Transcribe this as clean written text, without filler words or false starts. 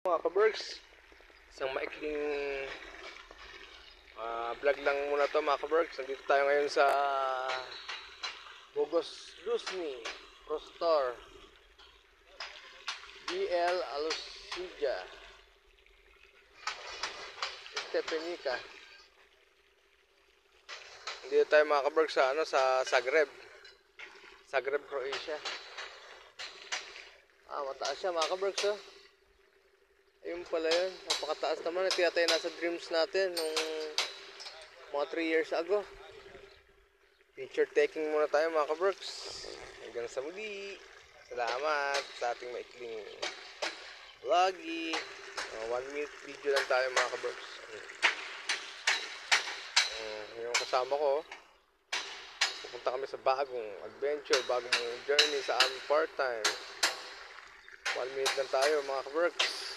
Mga kaberks, isang maikling vlog lang muna to mga kaberks. Nandito tayo ngayon sa Bogos Luzni Pro Store BL Alucija Stepanica. Nandito tayo mga kaberks sa, sa Zagreb, Croatia. Mataas siya mga kaberks, oh. Ayun pala yun, napakataas naman. Ito yata yung nasa dreams natin nung mga 3 years ago. Picture taking muna tayo mga kaberks. Hanggang sa muli. Salamat sa ating maikling vloggy. 1 minute video lang tayo mga kaberks. Yung kasama ko, pupunta kami sa bagong adventure, bagong journey sa aming part time. 1 minute lang tayo mga kaberks.